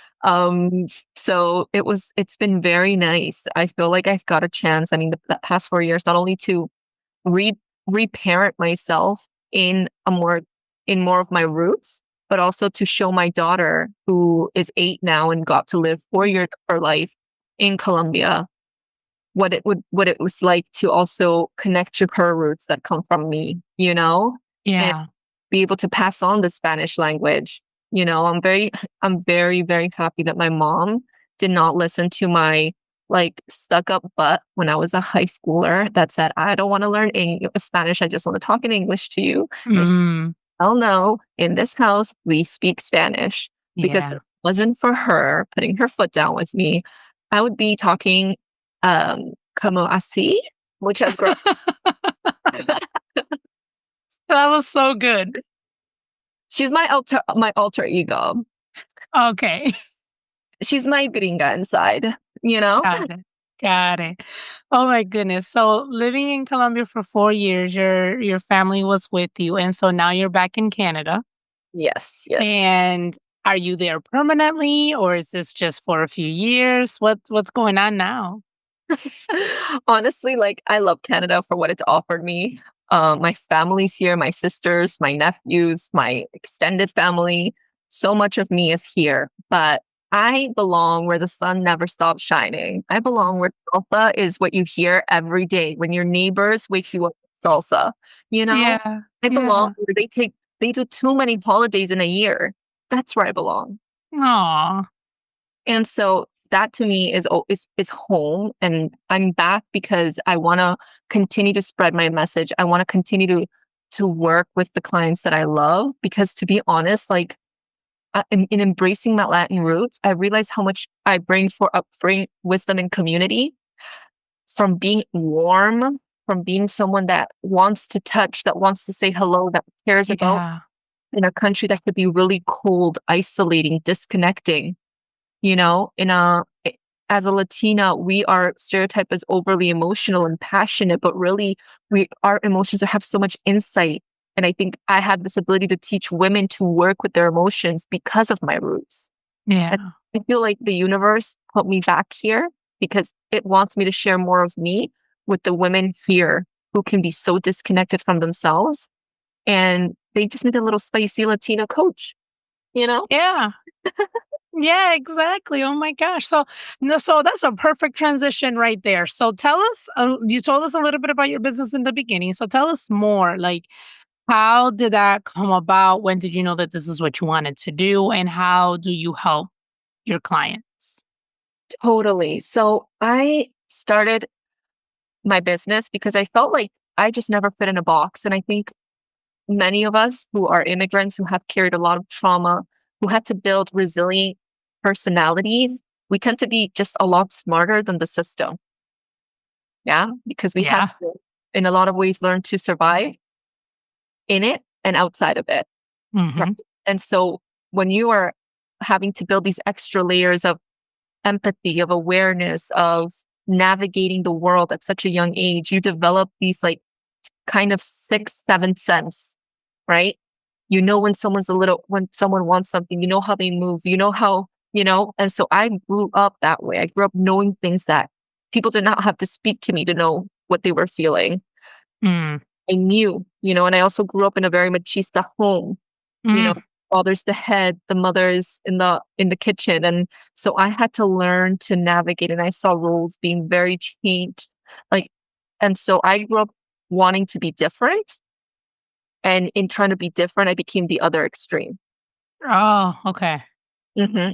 So it's been very nice. I feel like I've got a chance. I mean, the past 4 years, not only to reparent myself in more of my roots, but also to show my daughter, who is 8 now and got to live 4 years of her life in Colombia, what it was like to also connect to her roots that come from me, yeah. and be able to pass on the Spanish language. I'm very, very happy that my mom did not listen to my like stuck up butt when I was a high schooler that said, I don't want to learn Spanish. I just want to talk in English to you. Hell no, in this house, we speak Spanish. Because if it wasn't for her putting her foot down with me, I would be talking como así, muchas gracias. That was so good. She's my alter ego. Okay. She's my gringa inside, Got it. Oh my goodness. So living in Colombia for 4 years, your family was with you, and so now you're back in Canada. Yes. And are you there permanently, or is this just for a few years? What's going on now? Honestly, like I love Canada for what it's offered me. My family's here, my sisters, my nephews, my extended family. So much of me is here, but I belong where the sun never stops shining. I belong where salsa is what you hear every day when your neighbors wake you up with salsa. Yeah. I belong where they do too many holidays in a year. That's where I belong. Aw. And so that to me is home, and I'm back because I want to continue to spread my message. I want to continue to work with the clients that I love, because to be honest, like in embracing my Latin roots, I realize how much I bring wisdom and community, from being warm, from being someone that wants to touch, that wants to say hello, that cares about, in a country that could be really cold, isolating, disconnecting. As a Latina, we are stereotyped as overly emotional and passionate, but really our emotions have so much insight. And I think I have this ability to teach women to work with their emotions because of my roots. Yeah. I feel like the universe put me back here because it wants me to share more of me with the women here who can be so disconnected from themselves. And they just need a little spicy Latina coach, Yeah. Yeah, exactly. Oh my gosh. So that's a perfect transition right there. So tell us, you told us a little bit about your business in the beginning. So tell us more, like, how did that come about? When did you know that this is what you wanted to do? And how do you help your clients? Totally. So I started my business because I felt like I just never fit in a box. And I think many of us who are immigrants, who have carried a lot of trauma, who had to build resilient personalities, we tend to be just a lot smarter than the system. Yeah, because we have to in a lot of ways learned to survive in it and outside of it. Right. And so when you are having to build these extra layers of empathy, of awareness, of navigating the world at such a young age, you develop these like kind of sixth, seventh sense, right? You know when when someone wants something, you know how they move, you know how, and so I grew up that way. I grew up knowing things that people did not have to speak to me to know what they were feeling. Mm. I knew, and I also grew up in a very machista home. Father's the head, the mother's in the kitchen. And so I had to learn to navigate, and I saw roles being very changed. And so I grew up wanting to be different. And in trying to be different, I became the other extreme. Oh, okay. Mm-hmm.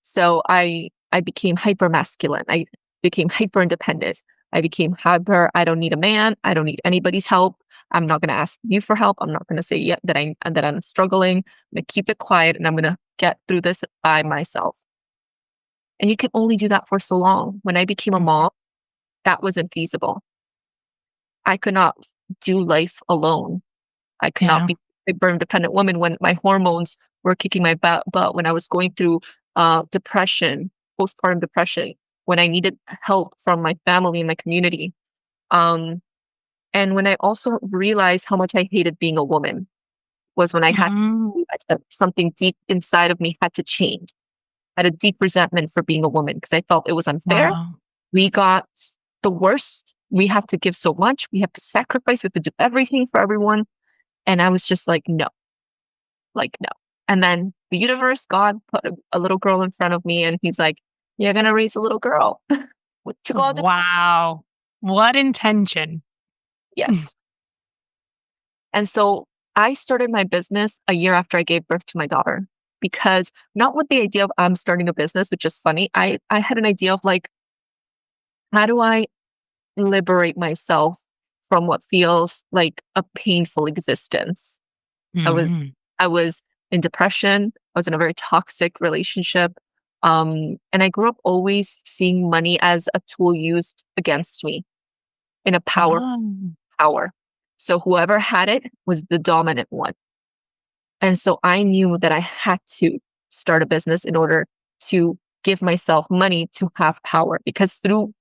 So I became hyper masculine. I became hyper independent. I became hyper, I don't need a man. I don't need anybody's help. I'm not going to ask you for help. I'm not going to say yet that I'm struggling. I'm going to keep it quiet, and I'm going to get through this by myself. And you can only do that for so long. When I became a mom, that wasn't feasible. I could not do life alone. I could not be a hyper independent woman when my hormones were kicking my butt, when I was going through depression, postpartum depression, when I needed help from my family and my community. And when I also realized how much I hated being a woman was when I had to realize that something deep inside of me had to change. I had a deep resentment for being a woman because I felt it was unfair. Wow. We got the worst. We have to give so much. We have to sacrifice. We have to do everything for everyone. And I was just like, no. And then the universe, God put a little girl in front of me, and he's like, you're going to raise a little girl. Wow. What intention. Yes. And so I started my business a year after I gave birth to my daughter, because not with the idea of I'm starting a business, which is funny. I had an idea of like, how do I liberate myself from what feels like a painful existence? I was in depression. I was in a very toxic relationship. And I grew up always seeing money as a tool used against me in a power. So whoever had it was the dominant one. And so I knew that I had to start a business in order to give myself money to have power, because through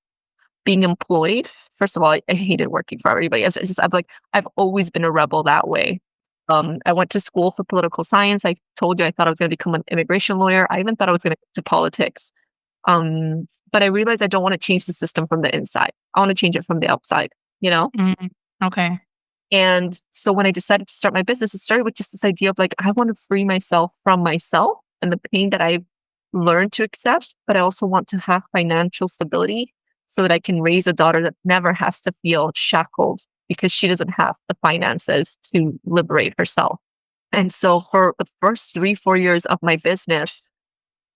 being employed, first of all, I hated working for everybody. I've always been a rebel that way. I went to school for political science. I told you I thought I was going to become an immigration lawyer. I even thought I was going to get to politics. But I realized I don't want to change the system from the inside. I want to change it from the outside, Okay. And so when I decided to start my business, it started with just this idea of like, I want to free myself from myself and the pain that I've learned to accept, but I also want to have financial stability so that I can raise a daughter that never has to feel shackled because she doesn't have the finances to liberate herself. And so for the first 3-4 years of my business,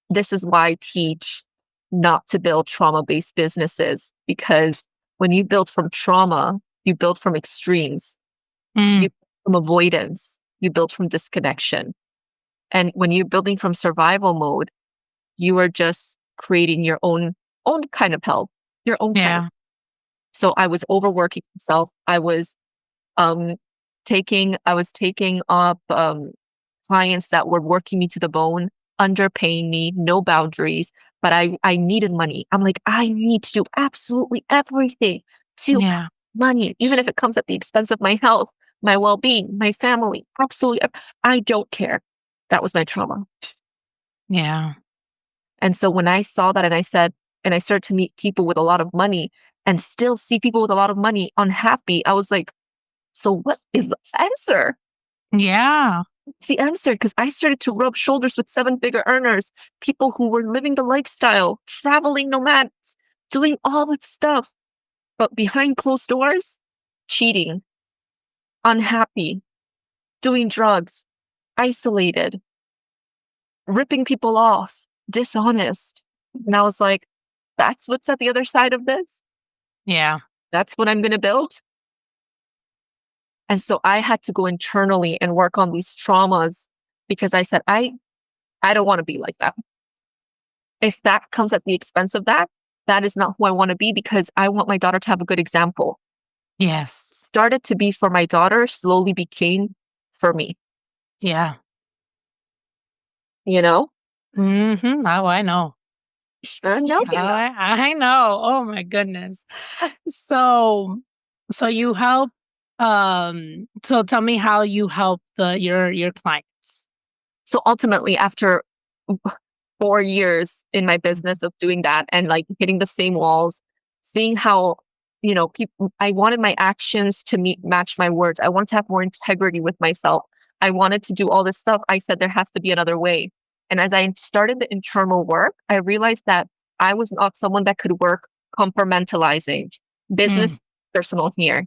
this is why I teach not to build trauma-based businesses, because when you build from trauma, you build from extremes. You build from avoidance. You build from disconnection. And when you're building from survival mode, you are just creating your own kind of hell, your own kind of. So I was overworking myself. I was taking up clients that were working me to the bone, underpaying me, no boundaries, but I needed money. I'm like, I need to do absolutely everything to have money, even if it comes at the expense of my health, my well-being, my family. Absolutely. I don't care. That was my trauma. Yeah. And so when I saw that, and I started to meet people with a lot of money and still see people with a lot of money unhappy, I was like, so what is the answer? Yeah. It's the answer, because I started to rub shoulders with 7-figure earners, people who were living the lifestyle, traveling nomads, doing all that stuff. But behind closed doors, cheating, unhappy, doing drugs, isolated, ripping people off, dishonest. And I was like, that's what's at the other side of this? Yeah. That's what I'm going to build? And so I had to go internally and work on these traumas, because I said, I don't want to be like that. If that comes at the expense of that, that is not who I want to be, because I want my daughter to have a good example. Yes. Started to be for my daughter, slowly became for me, Yeah. you know? Mm-hmm. Oh, I know. I know Oh, you know. I know. Oh my goodness. So, so you help. So tell me how you help your clients. So ultimately, after 4 years in my Mm, business of doing that and like hitting the same walls, seeing how, people, I wanted my actions to match my words. I wanted to have more integrity with myself. I wanted to do all this stuff. I said there has to be another way. And as I started the internal work, I realized that I was not someone that could work compartmentalizing mm, business, personal here.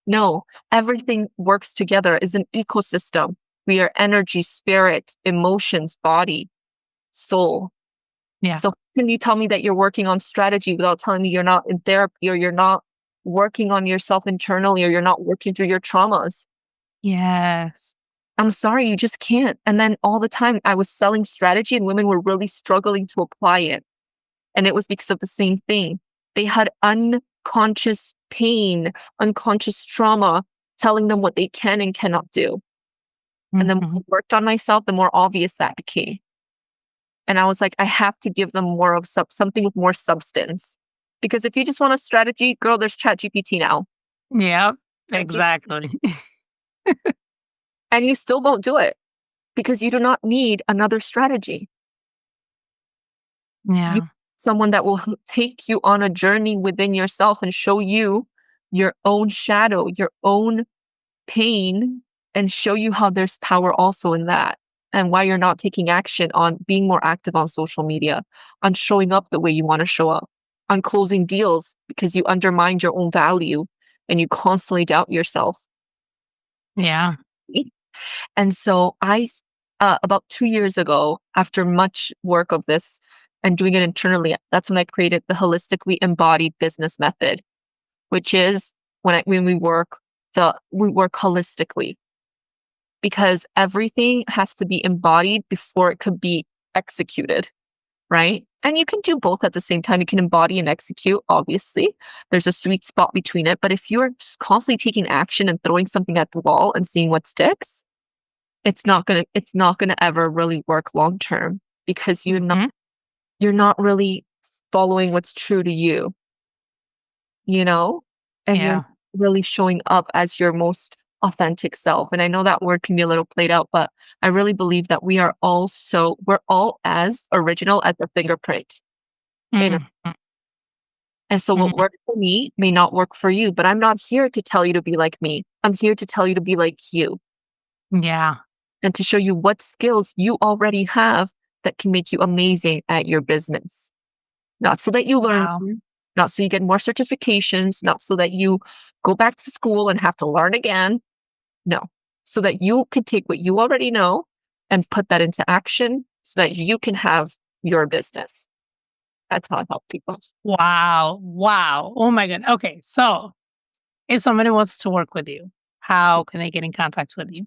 No, everything works together is an ecosystem. We are energy, spirit, emotions, body, soul. yeah. So can you tell me that you're working on strategy without telling me you're not in therapy or you're not working on yourself internally or you're not working through your traumas? Yes. I'm sorry, you just can't. And then all the time I was selling strategy and women were really struggling to apply it. And it was because of the same thing. They had unconscious pain, unconscious trauma telling them what they can and cannot do. And the more I Hmm. worked on myself, the more obvious that became. And I was like, I have to give them more of something with more substance. Because if you just want a strategy, girl, there's ChatGPT now. Yep. Like, Exactly. and you still won't do it because you do not need another strategy. You Yeah. someone that will take you on a journey within yourself and show you your own shadow, your own pain, and show you how there's power also in that. And why you're not taking action on being more active on social media, on showing up the way you want to show up, on closing deals because you undermined your own value and you constantly doubt yourself. Yeah. And so about 2 years ago, after much work of this and doing it internally, that's when I created the holistically embodied business method, which is when we work holistically because everything has to be embodied before it could be executed, right? And you can do both at the same time. You can embody and execute, obviously. There's a sweet spot between it. But if you're just constantly taking action and throwing something at the wall and seeing what sticks, it's not gonna ever really work long term because Hmm. you're not really following what's true to you, you know? And you're Yeah. not really showing up as your most authentic self. And I know that word can be a little played out, but I really believe that we're all as original as a fingerprint in Mm, mm, and so what mm. worked for me may not work for you, but I'm not here to tell you to be like me. I'm here to tell you to be like you Yeah. and to show you what skills you already have that can make you amazing at your business. Not so that you learn, Wow. not so you get more certifications, not so that you go back to school and have to learn again. No, so that you can take what you already know and put that into action so that you can have your business. That's how I help people. Wow. Wow. Oh my god. Okay. So if somebody wants to work with you, how can they get in contact with you?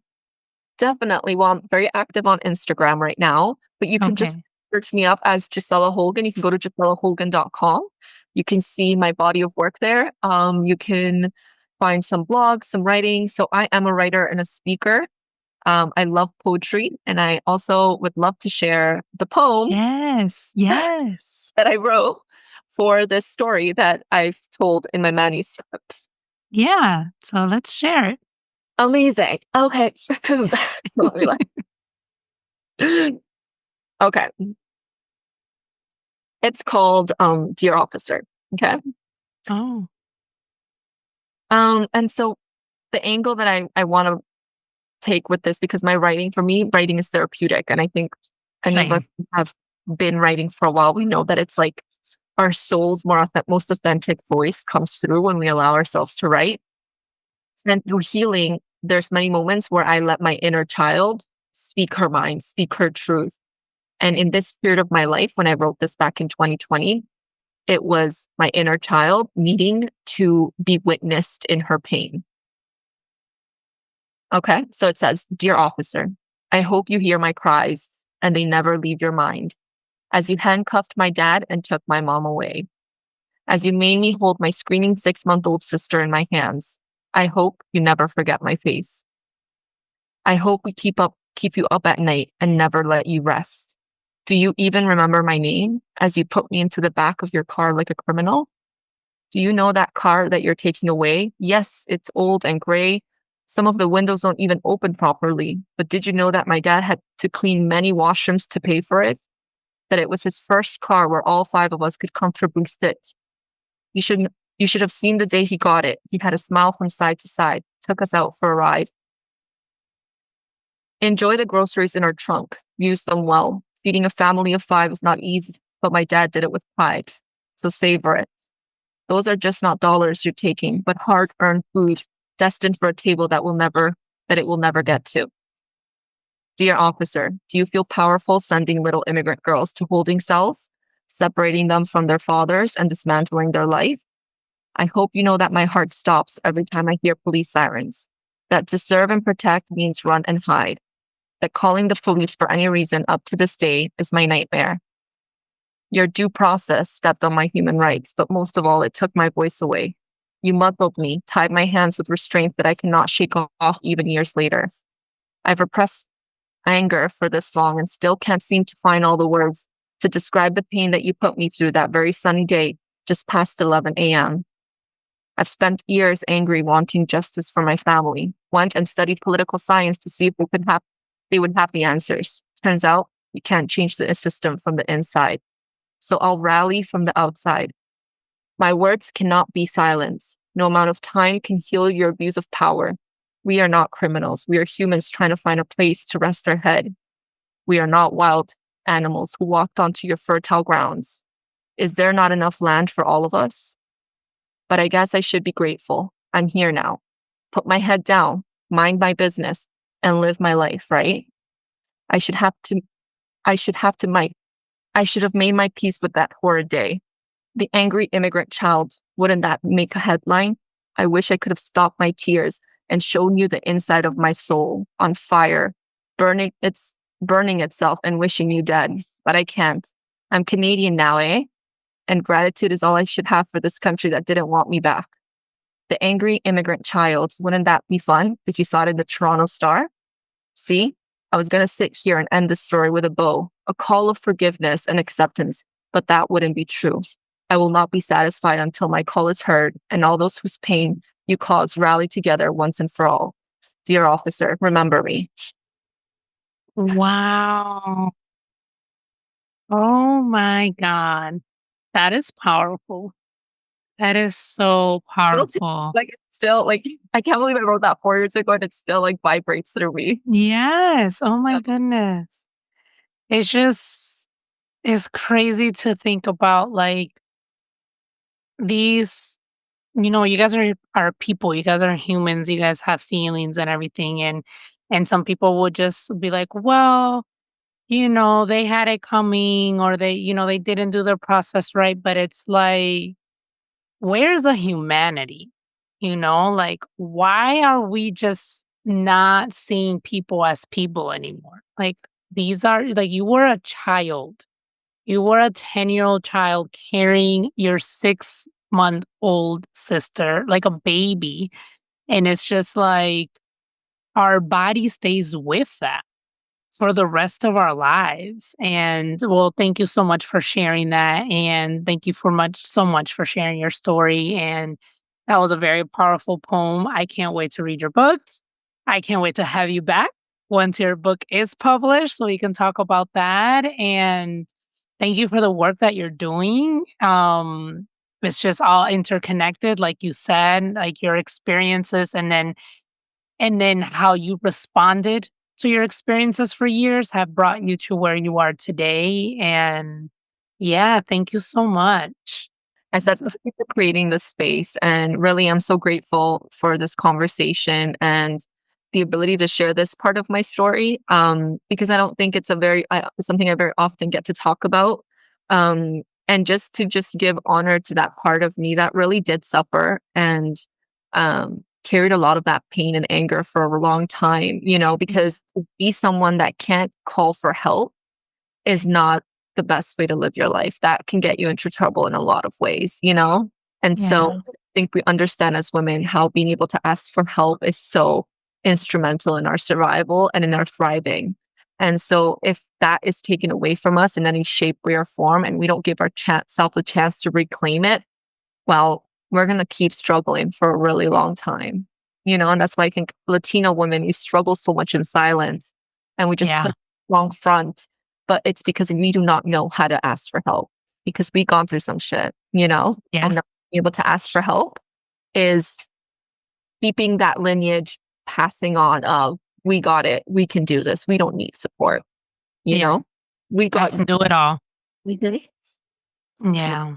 Definitely. Well, I'm very active on Instagram right now, but you can just Okay. search me up as Gicela Holguin. You can go to gicelaholguin.com. You can see my body of work there. You can find some blogs, some writing. So I am a writer and a speaker. I love poetry, and I also would love to share the poem Yes. Yes. that I wrote for this story that I've told in my manuscript. Yeah. So let's share it. Amazing. Okay. Let me okay. It's called Dear Officer. Okay. Oh, And so the angle that I want to take with this, because my writing, for me, writing is therapeutic. And I think any of us same. who have been writing for a while, we know that it's like our soul's most authentic voice comes through when we allow ourselves to write. And through healing, there's many moments where I let my inner child speak her mind, speak her truth. And in this period of my life, when I wrote this back in 2020, it was my inner child needing to be witnessed in her pain. Okay. So it says, Dear officer, I hope you hear my cries and they never leave your mind as you handcuffed my dad and took my mom away. as you made me hold my screaming 6-month-old sister in my hands. I hope you never forget my face. I hope we keep you up at night and never let you rest. Do you even remember my name as you put me into the back of your car like a criminal? Do you know that car that you're taking away? Yes, it's old and gray. Some of the windows don't even open properly. But did you know that my dad had to clean many washrooms to pay for it? That it was his first car where all 5 of us could comfortably sit. You should have seen the day he got it. He had a smile from side to side, took us out for a ride. Enjoy the groceries in our trunk. Use them well. Feeding a family of 5 is not easy, but my dad did it with pride. So savor it. Those are just not dollars you're taking, but hard-earned food destined for a table that it will never get to. Dear officer, do you feel powerful sending little immigrant girls to holding cells, separating them from their fathers and dismantling their life? I hope you know that my heart stops every time I hear police sirens. That to serve and protect means run and hide. That calling the police for any reason up to this day is my nightmare. Your due process stepped on my human rights, but most of all, it took my voice away. You muzzled me, tied my hands with restraints that I cannot shake off even years later. I've repressed anger for this long and still can't seem to find all the words to describe the pain that you put me through that very sunny day just past 11 a.m. I've spent years angry, wanting justice for my family. Went and studied political science to see if they would have the answers. Turns out you can't change the system from the inside. So I'll rally from the outside. My words cannot be silenced. No amount of time can heal your abuse of power. We are not criminals. We are humans trying to find a place to rest our head. We are not wild animals who walked onto your fertile grounds. Is there not enough land for all of us? But I guess I should be grateful. I'm here now. Put my head down, mind my business, and live my life, right? I should have made my peace with that horrid day. The angry immigrant child, wouldn't that make a headline? I wish I could have stopped my tears and shown you the inside of my soul on fire, burning itself and wishing you dead. But I can't. I'm Canadian now, eh? And gratitude is all I should have for this country that didn't want me back. The angry immigrant child, wouldn't that be fun if you saw it in the Toronto Star? See? I was going to sit here and end this story with a bow, a call of forgiveness and acceptance, but that wouldn't be true. I will not be satisfied until my call is heard and all those whose pain you cause rally together once and for all. Dear officer, remember me. Wow. Oh my God. That is powerful. That is so powerful. Like, it's still, like, I can't believe I wrote that 4 years ago and it still, like, vibrates through me. Yes. Oh my goodness. It's crazy to think about, like, these, you guys are people, you guys are humans, you guys have feelings and everything. And some people would just be like, well, they had it coming, or they didn't do their process right. But it's like, where's the humanity? Like, why are we just not seeing people as people anymore? Like, these are, like, you were a child. You were a 10-year-old child carrying your 6-month-old sister like a baby. And it's just like, our body stays with that for the rest of our lives. And well, thank you so much for sharing that. And thank you so much for sharing your story. And that was a very powerful poem. I can't wait to read your book. I can't wait to have you back once your book is published so we can talk about that. And thank you for the work that you're doing. It's just all interconnected, like you said, like your experiences, and then how you responded to your experiences for years have brought you to where you are today. And yeah, thank you so much. I said, thank you for creating this space. And really, I'm so grateful for this conversation and the ability to share this part of my story, because I don't think it's something I very often get to talk about. And just to give honor to that part of me that really did suffer and carried a lot of that pain and anger for a long time, because to be someone that can't call for help is not the best way to live your life. That can get you into trouble in a lot of ways, you know? And so Yeah. I think we understand as women how being able to ask for help is so instrumental in our survival and in our thriving. And so if that is taken away from us in any shape, way, or form, and we don't give our self a chance to reclaim it, well, we're going to keep struggling for a really long time. You know, and that's why I think Latina women, we struggle so much in silence and we just Yeah. put long front. But it's because we do not know how to ask for help because we've gone through some shit, you know, Yeah. and not being able to ask for help is keeping that lineage passing on of we got it, we can do this, we don't need support, you Yeah. know, we I got can do it all. we did it. Yeah.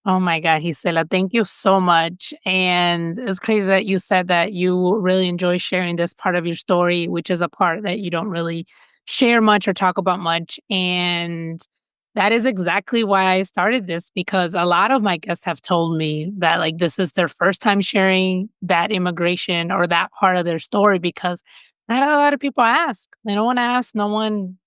Oh my God, Gisela, thank you so much. And it's crazy that you said that you really enjoy sharing this part of your story, which is a part that you don't really share much or talk about much. And that is exactly why I started this, because a lot of my guests have told me that like this is their first time sharing that immigration or that part of their story, because not a lot of people ask. They don't want to ask. No one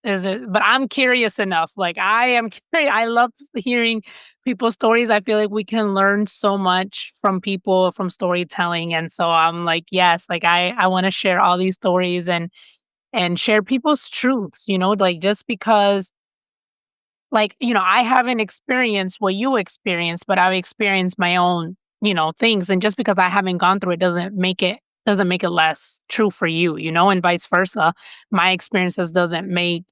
is it, but I'm curious enough. Like I am curious. I love hearing people's stories. I feel like we can learn so much from people, from storytelling. And so I'm like, yes, like I want to share all these stories and share people's truths, like just because like, I haven't experienced what you experienced, but I've experienced my own, things. And just because I haven't gone through it doesn't make it less true for you, and vice versa. My experiences doesn't make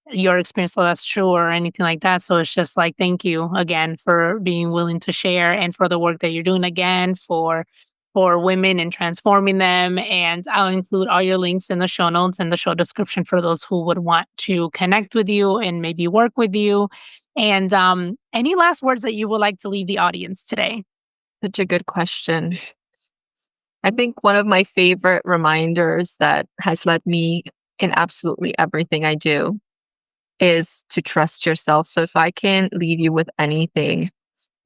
your experience less true or anything like that. So it's just like, thank you again for being willing to share and for the work that you're doing again for women and transforming them. And I'll include all your links in the show notes and the show description for those who would want to connect with you and maybe work with you. And any last words that you would like to leave the audience today? Such a good question. I think one of my favorite reminders that has led me in absolutely everything I do is to trust yourself. So if I can leave you with anything,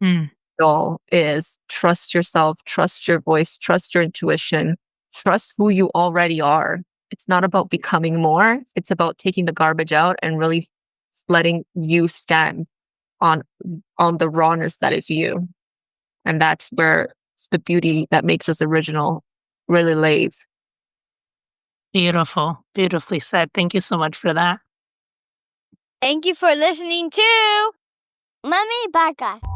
Mm, all is trust yourself, trust your voice, trust your intuition, trust who you already are. It's not about becoming more. It's about taking the garbage out and really letting you stand on the rawness that is you. And that's where the beauty that makes us original really lays. beautiful. Beautifully said. Thank you so much for that. Thank you for listening to Mami Podcast.